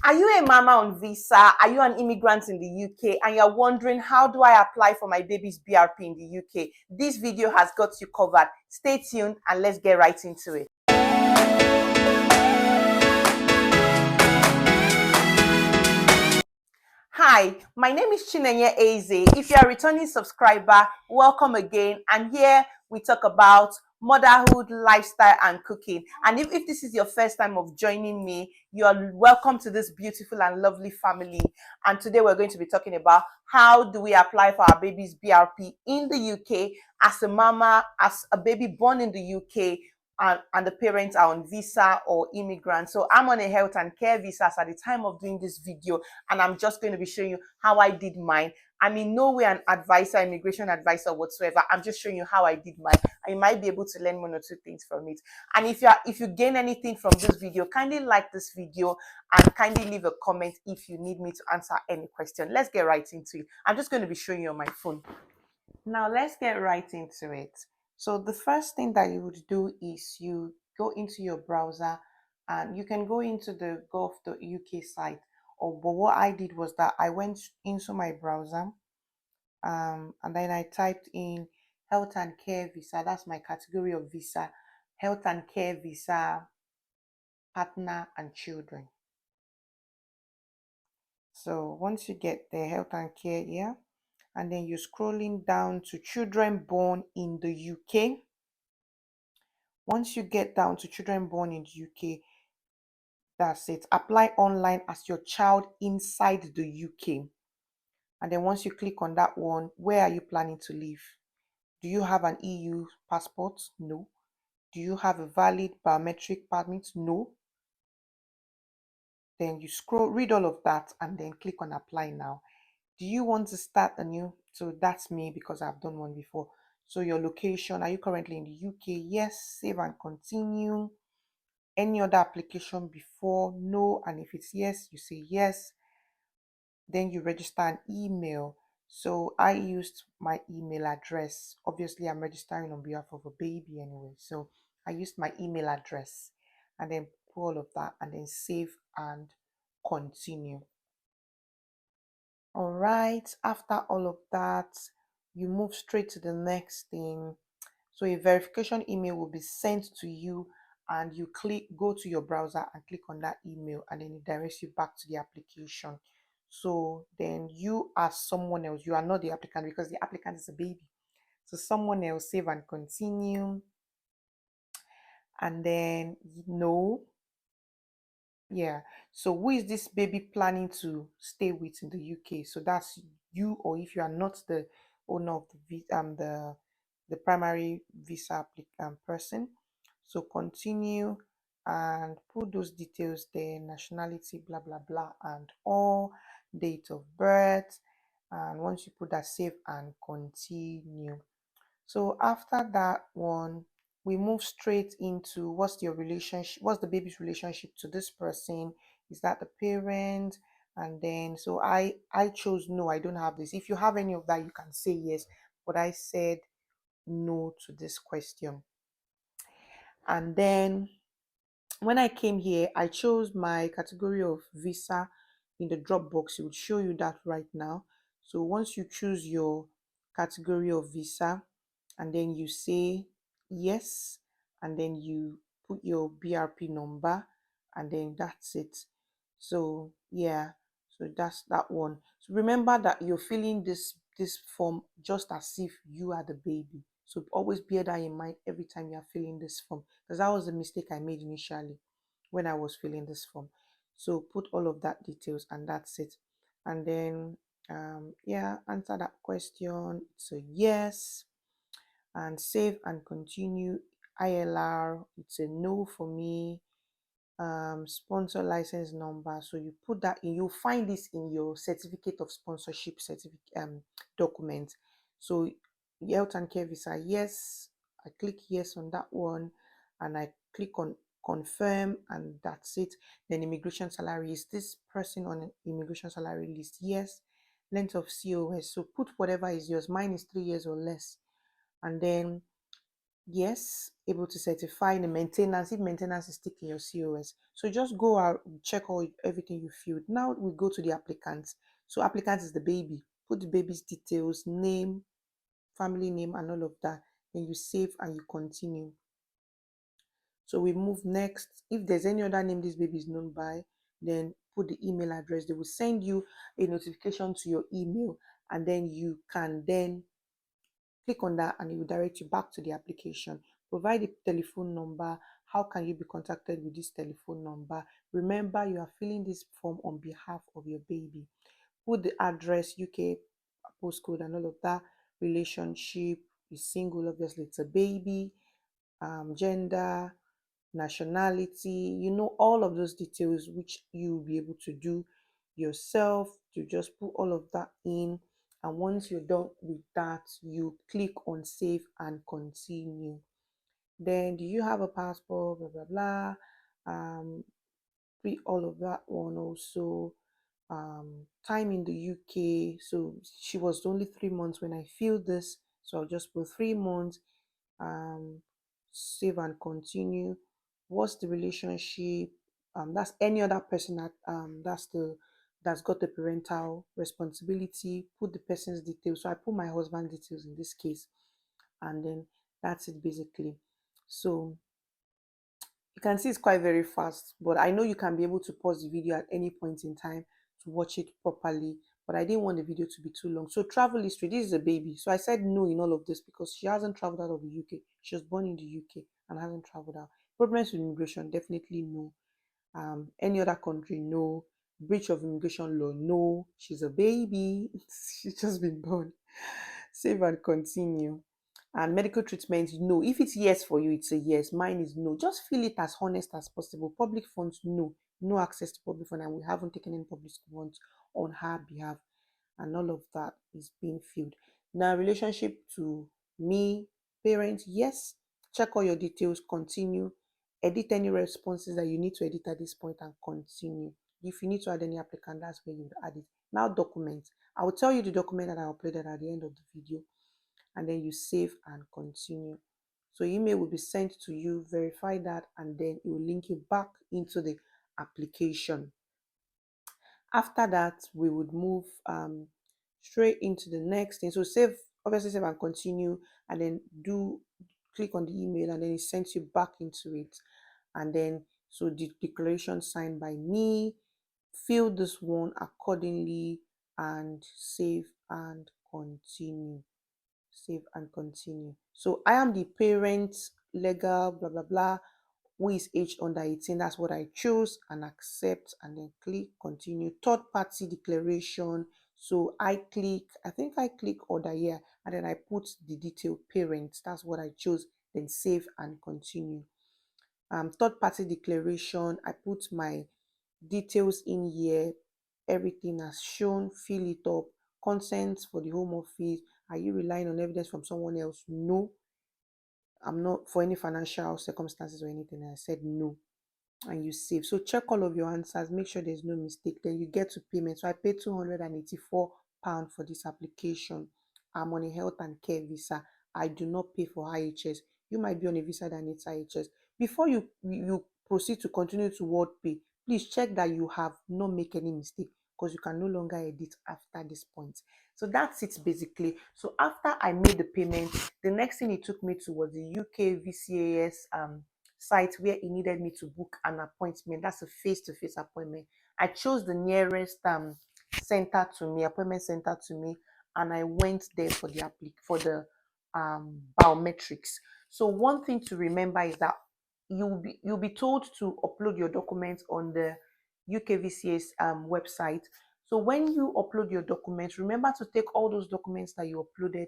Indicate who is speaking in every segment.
Speaker 1: Are you a mama on visa? Are you an immigrant in the UK and you're wondering, how do I apply for my baby's BRP in the UK? This video has got you covered. Stay tuned and let's get right into it. Hi, my name is Chinenye Eze. If you're a returning subscriber, welcome again. And here we talk about motherhood, lifestyle, and cooking. And if this is your first time of joining me, you're welcome to this beautiful and lovely family. And today we're going to be talking about how do we apply for our baby's BRP in the UK as a mama, as a baby born in the UK, and the parents are on visa or immigrants. So I'm on a health and care visa at the time of doing this video, and I'm just going to be showing you how I did mine. I'm in no way an advisor, immigration advisor whatsoever. I'm just showing you how I did mine, and you might be able to learn one or two things from it. And if you gain anything from this video, kindly like this video and kindly leave a comment if you need me to answer any question. Let's get right into it. I'm just going to be showing you on my phone. Now let's get right into it. So the first thing that you would do is you go into your browser, and you can go into the gov.uk site. But what I did was that I went into my browser, and then I typed in health and care visa. That's my category of visa, health and care visa, partner and children. So once you get the health and care here, and then you're scrolling down to children born in the UK. Once you get down to children born in the UK, that's it. Apply online as your child inside the UK. And then once you click on that one, where are you planning to live? Do you have an EU passport? No. Do you have a valid biometric permit? No. Then you read all of that, and then click on apply now. Do you want to start a new? So that's me because I've done one before. So your location, are you currently in the UK? Yes. Save and continue. Any other application before? No. And if it's yes, you say yes. Then you register an email. So I used my email address. Obviously, I'm registering on behalf of a baby anyway. So I used my email address, and then put all of that, and then save and continue. All right. After all of that, you move straight to the next thing. So a verification email will be sent to you, and you go to your browser and click on that email, and then it directs you back to the application. So then you are someone else. You are not the applicant, because the applicant is a baby. So someone else, save and continue. And then yeah. So who is this baby planning to stay with in the UK? So that's you, or if you are not the owner of the primary visa person. So continue and put those details there, nationality, blah blah blah, and all, date of birth. And once you put that, save and continue. So after that one, we move straight into what's your relationship, what's the baby's relationship to this person? Is that the parent? And then so I chose no, I don't have this. If you have any of that, you can say yes, but I said no to this question. And then when I came here, I chose my category of visa in the drop box. It would show you that right now. So once you choose your category of visa, and then you say yes, and then you put your BRP number, and then that's it. So yeah, so that's that one. So remember that you're filling this form just as if you are the baby. So always bear that in mind every time you're filling this form, because that was the mistake I made initially when I was filling this form. So put all of that details, and that's it. And then yeah, answer that question. So yes, and save and continue. ILR, it's a no for me. Sponsor license number, so you put that in. You'll find this in your certificate of sponsorship document. So health and care visa, yes, I click yes on that one, and I click on confirm, and that's it. Then immigration salary, is this person on an immigration salary list? Yes. Length of COS, so put whatever is yours. Mine is 3 years or less. And then Yes, able to certify the maintenance if maintenance is taking your COS. So just go out, check all everything you filled. Now we go to the applicant. So applicant is the baby. Put the baby's details, name, family name, and all of that. Then you save and you continue. So we move next. If there's any other name this baby is known by, then put the email address. They will send you a notification to your email, and then you can then click on that and it will direct you back to the application. Provide a telephone number. How can you be contacted with this telephone number? Remember, you are filling this form on behalf of your baby. Put the address, UK postcode, and all of that. Relationship is single, obviously, it's a baby. Gender, nationality, all of those details which you'll be able to do yourself. You just put all of that in, and once you're done with that, you click on save and continue. Then, do you have a passport, blah blah blah, pre all of that one also. Time in the UK, so she was only 3 months when I filled this, so I'll just put 3 months. um Save and continue. What's the relationship? That's any other person that's got the parental responsibility. Put the person's details. So I put my husband details in this case, and then that's it basically. So you can see it's quite very fast, but I know you can be able to pause the video at any point in time to watch it properly, but I didn't want the video to be too long. So travel history, this is a baby, so I said no in all of this because she hasn't traveled out of the UK. She was born in the UK and hasn't traveled out. Problems with immigration, definitely no. Any other country, no. Breach of immigration law, no. She's a baby. She's just been born. Save and continue. And medical treatment, no. If it's yes for you, it's a yes. Mine is no. Just feel it as honest as possible. Public funds, no. No access to public fund, and we haven't taken any public funds on her behalf. And all of that is being filled. Now, relationship to me, parents, yes. Check all your details, continue. Edit any responses that you need to edit at this point and continue. If you need to add any applicant, that's where you would add it. Now, documents. I will tell you the document that I uploaded at the end of the video, and then you save and continue. So email will be sent to you, verify that, and then it will link you back into the application. After that, we would move straight into the next thing. So save, obviously save and continue, and then do click on the email, and then it sends you back into it. And then so the declaration signed by me, fill this one accordingly, and save and continue. Save and continue. So I am the parent, legal, blah blah blah, who is age under 18. That's what I choose, and accept, and then click continue. Third party declaration. So I think I click order here, and then I put the detail parent. That's what I chose. Then save and continue. Third party declaration. I put my details in here, everything as shown, fill it up. Consent for the home office. Are you relying on evidence from someone else? No, I'm not, for any financial circumstances or anything. I said no, and you save. So check all of your answers, make sure there's no mistake. Then you get to payment. So I paid £284 for this application. I'm on a health and care visa. I do not pay for IHS. You might be on a visa that needs IHS. Before you proceed to continue to word pay, please check that you have not make any mistake, because you can no longer edit after this point. So that's it basically. So after I made the payment, the next thing it took me to was the UK VCAS site where he needed me to book an appointment. That's a face-to-face appointment. I chose the nearest center to me, appointment center to me, and I went there for the biometrics. So one thing to remember is that you'll be told to upload your documents on the UKVCS website. So when you upload your documents, remember to take all those documents that you uploaded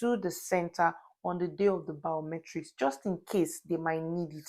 Speaker 1: to the center on the day of the biometrics, just in case they might need it.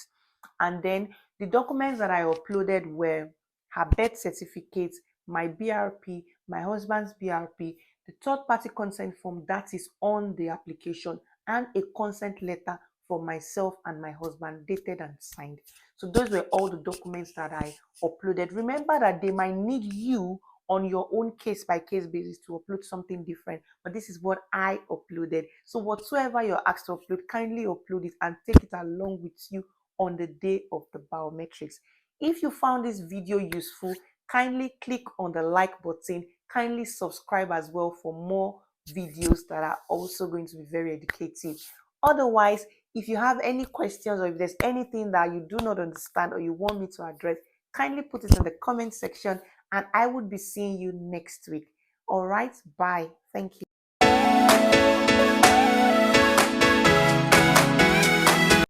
Speaker 1: And then the documents that I uploaded were her birth certificate, my BRP, my husband's BRP, the third party consent form that is on the application, and a consent letter for myself and my husband, dated and signed. So those were all the documents that I uploaded. Remember that they might need you on your own case by case basis to upload something different, but this is what I uploaded. So whatsoever you're asked to upload, kindly upload it and take it along with you on the day of the biometrics. If you found this video useful, kindly click on the like button, kindly subscribe as well for more videos that are also going to be very educative. Otherwise, if you have any questions or if there's anything that you do not understand or you want me to address, kindly put it in the comment section and I would be seeing you next week. All right, bye. Thank you.